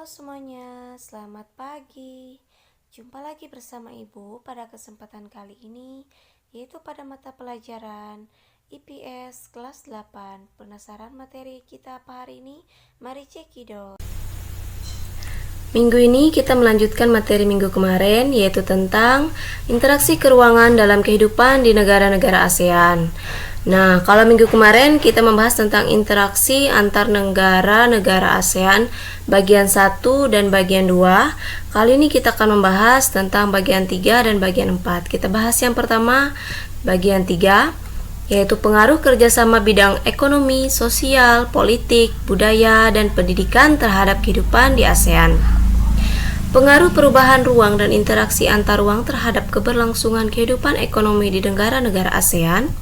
semuanya, selamat pagi. Jumpa lagi bersama Ibu pada kesempatan kali ini, yaitu pada mata pelajaran IPS kelas 8. Penasaran materi kita apa hari ini? Mari cekidot. Minggu ini kita melanjutkan materi minggu kemarin, yaitu tentang interaksi keuangan dalam kehidupan di negara-negara ASEAN. Nah, kalau minggu kemarin kita membahas tentang interaksi antar negara-negara ASEAN bagian 1 dan bagian 2. Kali ini kita akan membahas tentang bagian 3 dan bagian 4. Kita bahas yang pertama, bagian 3, yaitu pengaruh kerjasama bidang ekonomi, sosial, politik, budaya, dan pendidikan terhadap kehidupan di ASEAN. Pengaruh perubahan ruang dan interaksi antar ruang terhadap keberlangsungan kehidupan ekonomi di negara-negara ASEAN.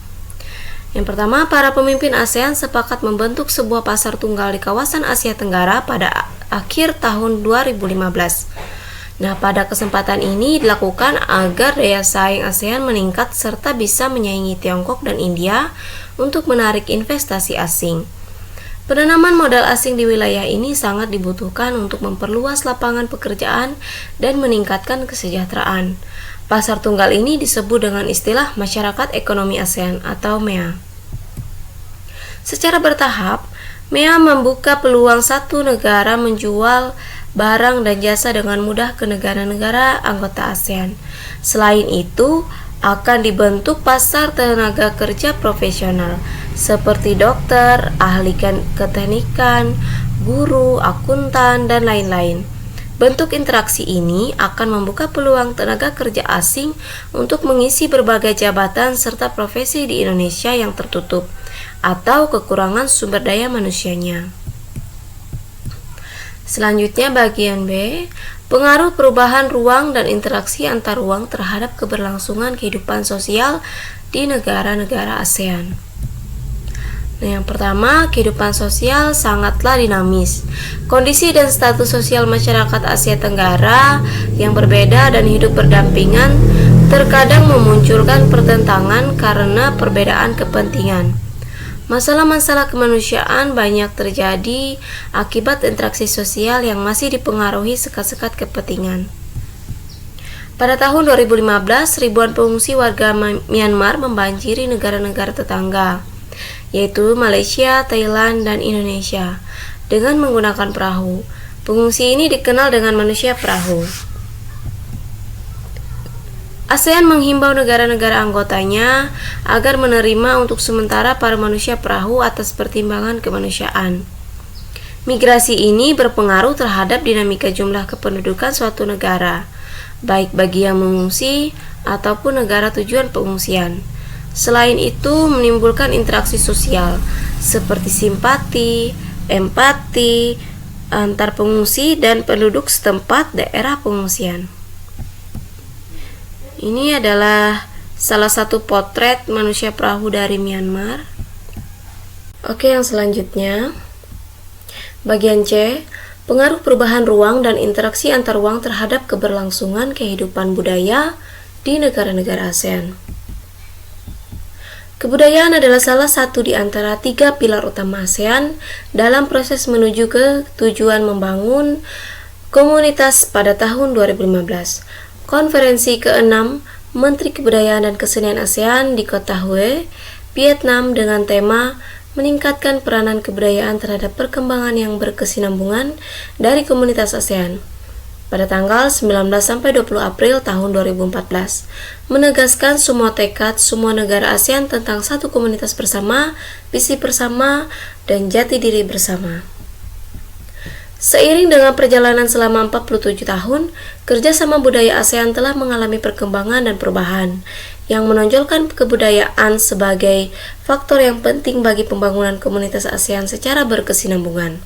Yang pertama, para pemimpin ASEAN sepakat membentuk sebuah pasar tunggal di kawasan Asia Tenggara pada akhir tahun 2015. Nah, pada kesempatan ini dilakukan agar daya saing ASEAN meningkat serta bisa menyaingi Tiongkok dan India untuk menarik investasi asing. Penanaman modal asing di wilayah ini sangat dibutuhkan untuk memperluas lapangan pekerjaan dan meningkatkan kesejahteraan. Pasar tunggal ini disebut dengan istilah Masyarakat Ekonomi ASEAN atau MEA. Secara bertahap, MEA membuka peluang satu negara menjual barang dan jasa dengan mudah ke negara-negara anggota ASEAN. Selain itu, akan dibentuk pasar tenaga kerja profesional seperti dokter, ahli keteknikan, guru, akuntan, dan lain-lain. Bentuk interaksi ini akan membuka peluang tenaga kerja asing untuk mengisi berbagai jabatan serta profesi di Indonesia yang tertutup atau kekurangan sumber daya manusianya. Selanjutnya bagian B, pengaruh perubahan ruang dan interaksi antar ruang terhadap keberlangsungan kehidupan sosial di negara-negara ASEAN. Nah, yang pertama, kehidupan sosial sangatlah dinamis. Kondisi dan status sosial masyarakat Asia Tenggara yang berbeda dan hidup berdampingan terkadang memunculkan pertentangan karena perbedaan kepentingan. Masalah-masalah kemanusiaan banyak terjadi akibat interaksi sosial yang masih dipengaruhi sekat-sekat kepentingan. Pada tahun 2015, ribuan pengungsi warga Myanmar membanjiri negara-negara tetangga, yaitu Malaysia, Thailand, dan Indonesia, dengan menggunakan perahu. Pengungsi ini dikenal dengan manusia perahu. ASEAN menghimbau negara-negara anggotanya agar menerima untuk sementara para manusia perahu atas pertimbangan kemanusiaan. Migrasi ini berpengaruh terhadap dinamika jumlah kependudukan suatu negara, baik bagi yang mengungsi ataupun negara tujuan pengungsian. Selain itu, menimbulkan interaksi sosial seperti simpati, empati antar pengungsi dan penduduk setempat daerah pengungsian. Ini adalah salah satu potret manusia perahu dari Myanmar. Oke, yang selanjutnya bagian C, pengaruh perubahan ruang dan interaksi antar ruang terhadap keberlangsungan kehidupan budaya di negara-negara ASEAN. Kebudayaan adalah salah satu di antara 3 pilar utama ASEAN dalam proses menuju ke tujuan membangun komunitas pada tahun 2015. Konferensi ke-6 Menteri Kebudayaan dan Kesenian ASEAN di kota Hue, Vietnam dengan tema meningkatkan peranan kebudayaan terhadap perkembangan yang berkesinambungan dari komunitas ASEAN pada tanggal 19-20 April tahun 2014, menegaskan semua tekad semua negara ASEAN tentang satu komunitas bersama, visi bersama, dan jati diri bersama. Seiring dengan perjalanan selama 47 tahun, kerjasama budaya ASEAN telah mengalami perkembangan dan perubahan yang menonjolkan kebudayaan sebagai faktor yang penting bagi pembangunan komunitas ASEAN secara berkesinambungan.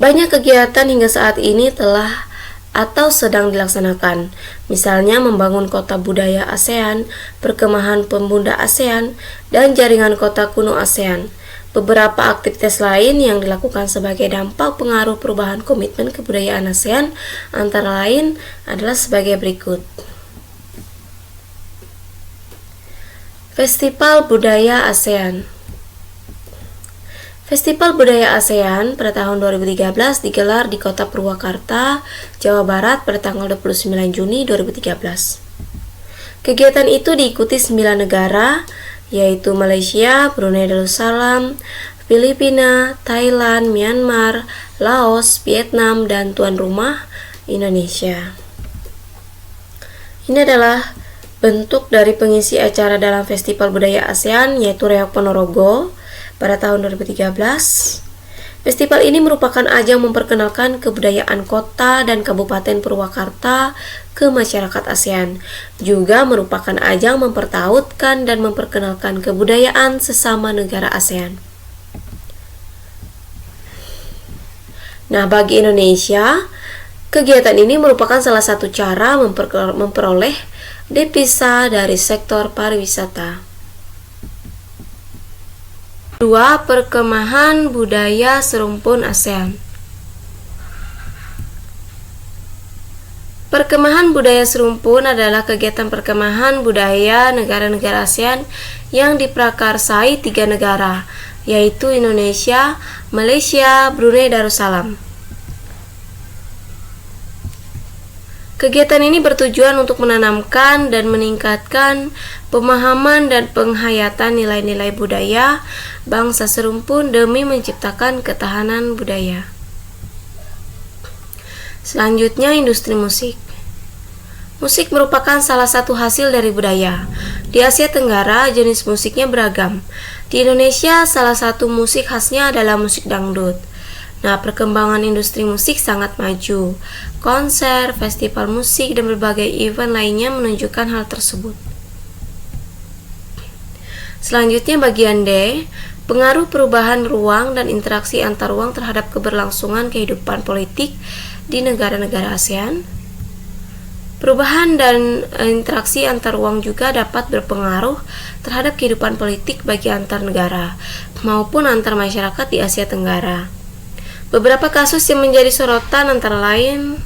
Banyak kegiatan hingga saat ini telah atau sedang dilaksanakan, misalnya membangun kota budaya ASEAN, perkemahan pemuda ASEAN, dan jaringan kota kuno ASEAN. Beberapa aktivitas lain yang dilakukan sebagai dampak pengaruh perubahan komitmen kebudayaan ASEAN antara lain adalah sebagai berikut. Festival Budaya ASEAN. Festival Budaya ASEAN pada tahun 2013 digelar di Kota Purwakarta, Jawa Barat pada tanggal 29 Juni 2013. Kegiatan itu diikuti 9 negara, yaitu Malaysia, Brunei Darussalam, Filipina, Thailand, Myanmar, Laos, Vietnam, dan tuan rumah Indonesia. Ini adalah bentuk dari pengisi acara dalam Festival Budaya ASEAN, yaitu Reok Ponorogo pada tahun 2013. Festival ini merupakan ajang memperkenalkan kebudayaan kota dan Kabupaten Purwakarta ke masyarakat ASEAN. Juga merupakan ajang mempertautkan dan memperkenalkan kebudayaan sesama negara ASEAN. Nah, bagi Indonesia, kegiatan ini merupakan salah satu cara memperoleh devisa dari sektor pariwisata. 2. Perkemahan budaya serumpun ASEAN. Perkemahan budaya serumpun adalah kegiatan perkemahan budaya negara-negara ASEAN yang diprakarsai 3 negara, yaitu Indonesia, Malaysia, Brunei Darussalam. Kegiatan ini bertujuan untuk menanamkan dan meningkatkan pemahaman dan penghayatan nilai-nilai budaya bangsa serumpun demi menciptakan ketahanan budaya. Selanjutnya, industri musik. Musik merupakan salah satu hasil dari budaya. Di Asia Tenggara, jenis musiknya beragam. Di Indonesia, salah satu musik khasnya adalah musik dangdut. Nah, perkembangan industri musik sangat maju. Konser, festival musik, dan berbagai event lainnya menunjukkan hal tersebut. Selanjutnya, bagian D, pengaruh perubahan ruang dan interaksi antar ruang terhadap keberlangsungan kehidupan politik di negara-negara ASEAN. Perubahan dan interaksi antar ruang juga dapat berpengaruh terhadap kehidupan politik bagi antar negara maupun antar masyarakat di Asia Tenggara. Beberapa kasus yang menjadi sorotan antara lain,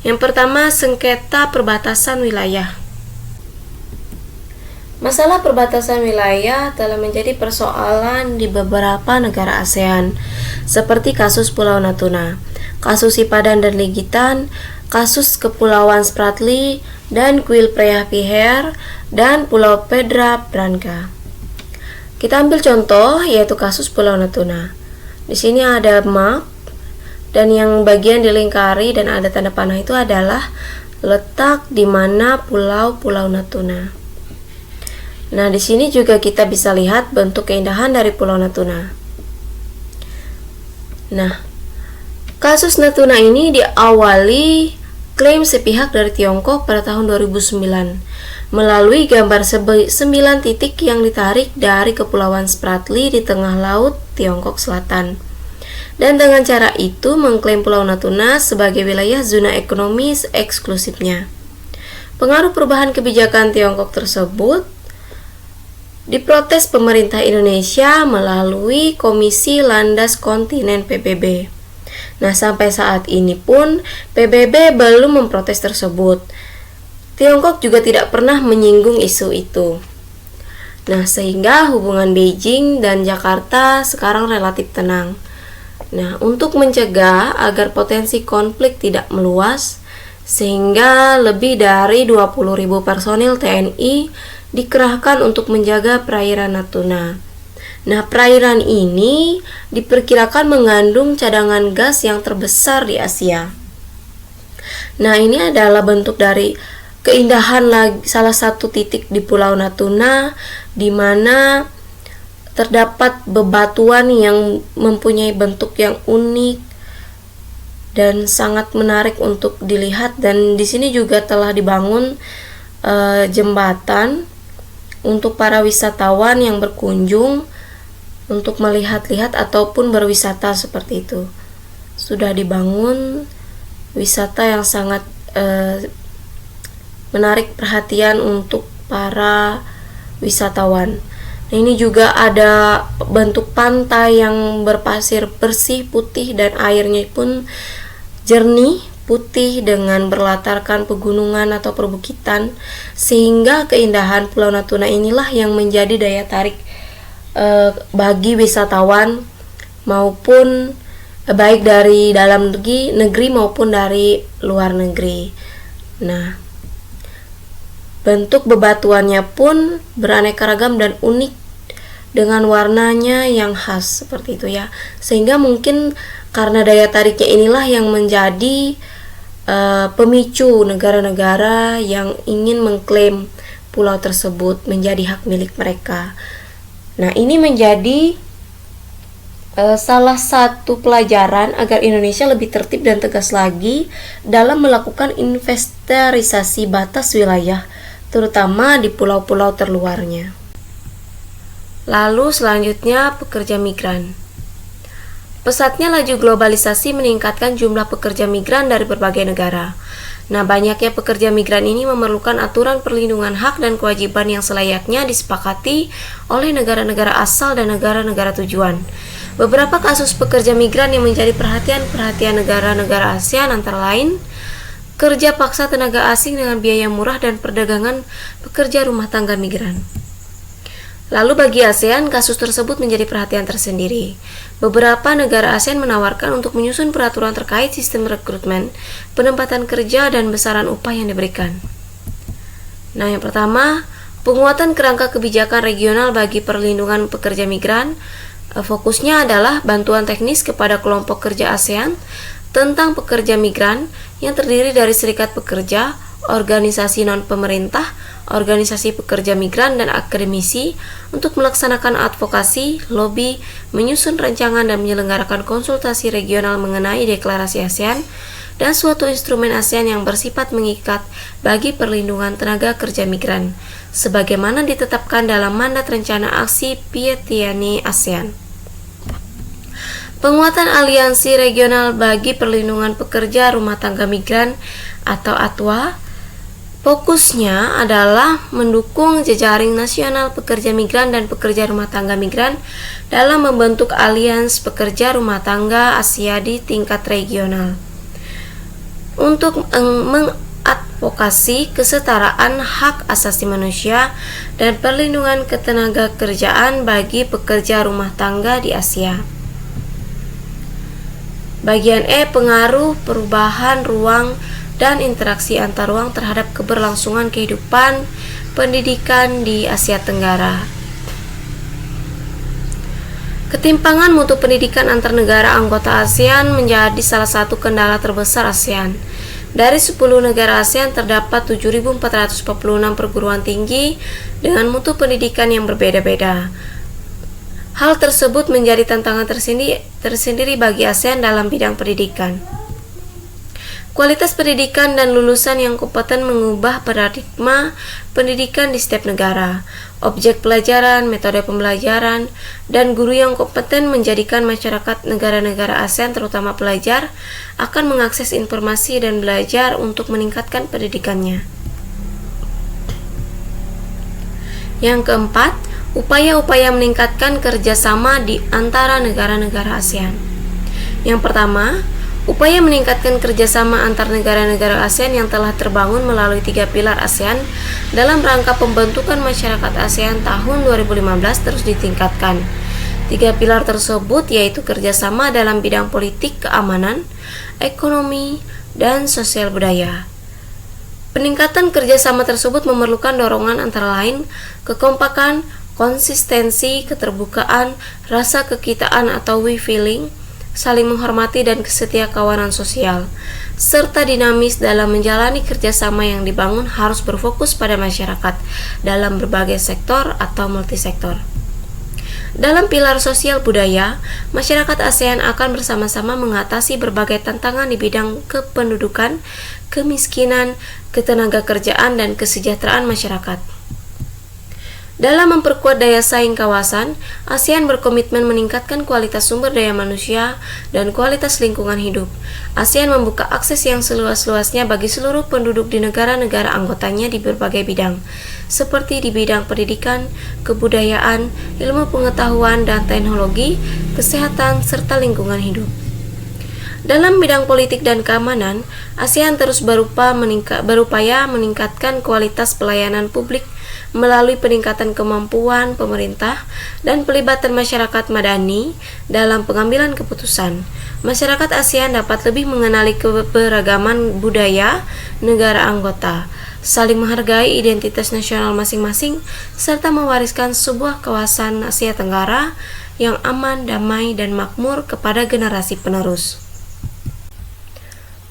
yang pertama, sengketa perbatasan wilayah. Masalah perbatasan wilayah telah menjadi persoalan di beberapa negara ASEAN, seperti kasus Pulau Natuna, kasus Sipadan dan Ligitan, kasus Kepulauan Spratly dan Kuil Preah Vihear, dan Pulau Pedra Branca. Kita ambil contoh, yaitu kasus Pulau Natuna. Di sini ada map, dan yang bagian dilingkari dan ada tanda panah itu adalah letak di mana pulau Natuna. Nah, di sini juga kita bisa lihat bentuk keindahan dari Pulau Natuna. Nah, kasus Natuna ini diawali klaim sepihak dari Tiongkok pada tahun 2009 melalui gambar 9 titik yang ditarik dari Kepulauan Spratly di tengah laut Tiongkok Selatan. Dan dengan cara itu mengklaim Pulau Natuna sebagai wilayah zona ekonomi eksklusifnya. Pengaruh perubahan kebijakan Tiongkok tersebut diprotes pemerintah Indonesia melalui Komisi Landas Kontinen PBB. Nah, sampai saat ini pun PBB belum memprotes tersebut. Tiongkok juga tidak pernah menyinggung isu itu. Nah, sehingga hubungan Beijing dan Jakarta sekarang relatif tenang. Nah, untuk mencegah agar potensi konflik tidak meluas, sehingga lebih dari 20.000 personil TNI dikerahkan untuk menjaga perairan Natuna. Nah, perairan ini diperkirakan mengandung cadangan gas yang terbesar di Asia. Nah, ini adalah bentuk dari keindahan salah satu titik di Pulau Natuna, di mana terdapat bebatuan yang mempunyai bentuk yang unik dan sangat menarik untuk dilihat. Dan di sini juga telah dibangun jembatan untuk para wisatawan yang berkunjung untuk melihat-lihat ataupun berwisata seperti itu. Sudah dibangun wisata yang sangat menarik perhatian untuk para wisatawan. Nah, ini juga ada bentuk pantai yang berpasir bersih, putih, dan airnya pun jernih, putih dengan berlatarkan pegunungan atau perbukitan, sehingga keindahan Pulau Natuna inilah yang menjadi daya tarik bagi wisatawan maupun baik dari dalam negeri maupun dari luar negeri. Nah, bentuk bebatuannya pun beraneka ragam dan unik dengan warnanya yang khas seperti itu ya. Sehingga mungkin karena daya tariknya inilah yang menjadi pemicu negara-negara yang ingin mengklaim pulau tersebut menjadi hak milik mereka. Nah, ini menjadi salah satu pelajaran agar Indonesia lebih tertib dan tegas lagi dalam melakukan inventarisasi batas wilayah, terutama di pulau-pulau terluarnya. Lalu selanjutnya, pekerja migran. Pesatnya laju globalisasi meningkatkan jumlah pekerja migran dari berbagai negara. Nah, banyaknya pekerja migran ini memerlukan aturan perlindungan hak dan kewajiban yang selayaknya disepakati oleh negara-negara asal dan negara-negara tujuan. Beberapa kasus pekerja migran yang menjadi perhatian negara-negara ASEAN antara lain kerja paksa tenaga asing dengan biaya murah dan perdagangan pekerja rumah tangga migran. Lalu bagi ASEAN, kasus tersebut menjadi perhatian tersendiri. Beberapa negara ASEAN menawarkan untuk menyusun peraturan terkait sistem rekrutmen, penempatan kerja, dan besaran upah yang diberikan. Nah, yang pertama, penguatan kerangka kebijakan regional bagi perlindungan pekerja migran. Fokusnya adalah bantuan teknis kepada kelompok kerja ASEAN tentang pekerja migran yang terdiri dari serikat pekerja, organisasi non-pemerintah, organisasi pekerja migran, dan akademisi untuk melaksanakan advokasi, lobi, menyusun rancangan dan menyelenggarakan konsultasi regional mengenai deklarasi ASEAN dan suatu instrumen ASEAN yang bersifat mengikat bagi perlindungan tenaga kerja migran, sebagaimana ditetapkan dalam mandat rencana aksi Pietiani ASEAN. Penguatan aliansi regional bagi perlindungan pekerja rumah tangga migran atau ATWA. Fokusnya adalah mendukung jejaring nasional pekerja migran dan pekerja rumah tangga migran dalam membentuk alians pekerja rumah tangga Asia di tingkat regional untuk mengadvokasi kesetaraan hak asasi manusia dan perlindungan ketenaga kerjaan bagi pekerja rumah tangga di Asia. Bagian E, pengaruh perubahan ruang dan interaksi antar ruang terhadap keberlangsungan kehidupan pendidikan di Asia Tenggara. Ketimpangan mutu pendidikan antar negara anggota ASEAN menjadi salah satu kendala terbesar ASEAN. Dari 10 negara ASEAN terdapat 7.446 perguruan tinggi dengan mutu pendidikan yang berbeda-beda. Hal tersebut menjadi tantangan tersendiri bagi ASEAN dalam bidang pendidikan. Kualitas pendidikan dan lulusan yang kompeten mengubah paradigma pendidikan di setiap negara. Objek pelajaran, metode pembelajaran, dan guru yang kompeten menjadikan masyarakat negara-negara ASEAN, terutama pelajar, akan mengakses informasi dan belajar untuk meningkatkan pendidikannya. Yang keempat, upaya-upaya meningkatkan kerjasama di antara negara-negara ASEAN. Yang pertama, upaya meningkatkan kerjasama antar negara-negara ASEAN yang telah terbangun melalui 3 pilar ASEAN dalam rangka pembentukan masyarakat ASEAN tahun 2015 terus ditingkatkan. 3 pilar tersebut yaitu kerjasama dalam bidang politik, keamanan, ekonomi, dan sosial budaya. Peningkatan kerjasama tersebut memerlukan dorongan antara lain kekompakan, konsistensi, keterbukaan, rasa kekitaan atau we feeling, saling menghormati dan setia kawanan sosial, serta dinamis dalam menjalani kerjasama yang dibangun harus berfokus pada masyarakat dalam berbagai sektor atau multisektor. Dalam pilar sosial budaya, masyarakat ASEAN akan bersama-sama mengatasi berbagai tantangan di bidang kependudukan, kemiskinan, ketenaga kerjaan, dan kesejahteraan masyarakat. Dalam memperkuat daya saing kawasan, ASEAN berkomitmen meningkatkan kualitas sumber daya manusia dan kualitas lingkungan hidup. ASEAN membuka akses yang seluas-luasnya bagi seluruh penduduk di negara-negara anggotanya di berbagai bidang, seperti di bidang pendidikan, kebudayaan, ilmu pengetahuan dan teknologi, kesehatan, serta lingkungan hidup. Dalam bidang politik dan keamanan, ASEAN terus berupaya meningkatkan kualitas pelayanan publik melalui peningkatan kemampuan pemerintah dan pelibatan masyarakat madani dalam pengambilan keputusan. Masyarakat ASEAN dapat lebih mengenali keberagaman budaya negara anggota, saling menghargai identitas nasional masing-masing, serta mewariskan sebuah kawasan Asia Tenggara yang aman, damai, dan makmur kepada generasi penerus.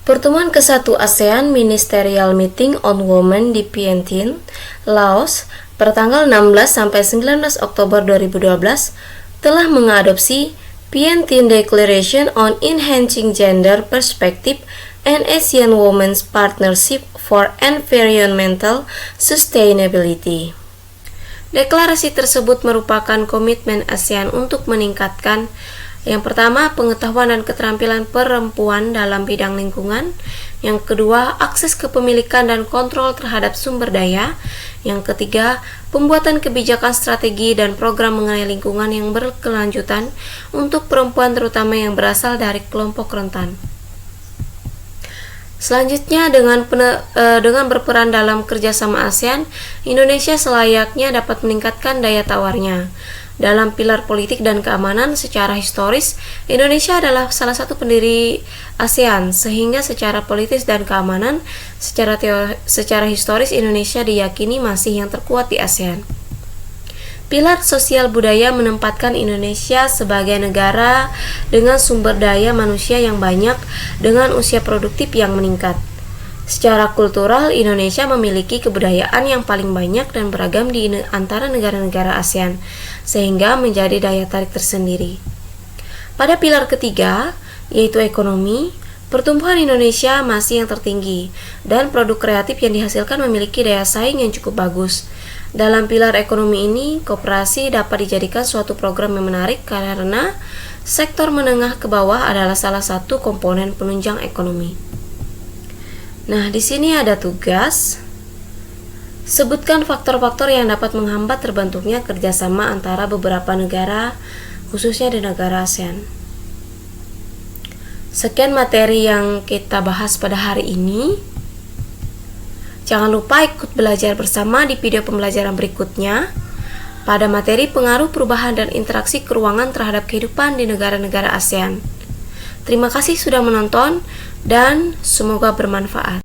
Pertemuan ke-1 ASEAN Ministerial Meeting on Women di Vientiane, Laos, pertanggal 16-19 Oktober 2012 telah mengadopsi Vientiane Declaration on Enhancing Gender Perspective and ASEAN Women's Partnership for Environmental Sustainability. Deklarasi tersebut merupakan komitmen ASEAN untuk meningkatkan yang pertama, pengetahuan dan keterampilan perempuan dalam bidang lingkungan. Yang kedua, akses kepemilikan dan kontrol terhadap sumber daya. Yang ketiga, pembuatan kebijakan strategi dan program mengenai lingkungan yang berkelanjutan untuk perempuan terutama yang berasal dari kelompok rentan. Selanjutnya, dengan berperan dalam kerjasama ASEAN, Indonesia selayaknya dapat meningkatkan daya tawarnya. Dalam pilar politik dan keamanan secara historis, Indonesia adalah salah satu pendiri ASEAN, sehingga secara politis dan keamanan, secara historis Indonesia diyakini masih yang terkuat di ASEAN. Pilar sosial budaya menempatkan Indonesia sebagai negara dengan sumber daya manusia yang banyak dengan usia produktif yang meningkat. Secara kultural, Indonesia memiliki kebudayaan yang paling banyak dan beragam di antara negara-negara ASEAN, sehingga menjadi daya tarik tersendiri. Pada pilar ketiga, yaitu ekonomi, pertumbuhan Indonesia masih yang tertinggi, dan produk kreatif yang dihasilkan memiliki daya saing yang cukup bagus. Dalam pilar ekonomi ini, koperasi dapat dijadikan suatu program yang menarik karena sektor menengah ke bawah adalah salah satu komponen penunjang ekonomi. Nah, di sini ada tugas. Sebutkan faktor-faktor yang dapat menghambat terbentuknya kerjasama antara beberapa negara, khususnya di negara ASEAN. Sekian materi yang kita bahas pada hari ini. Jangan lupa ikut belajar bersama di video pembelajaran berikutnya pada materi pengaruh perubahan dan interaksi keruangan terhadap kehidupan di negara-negara ASEAN. Terima kasih sudah menonton dan semoga bermanfaat.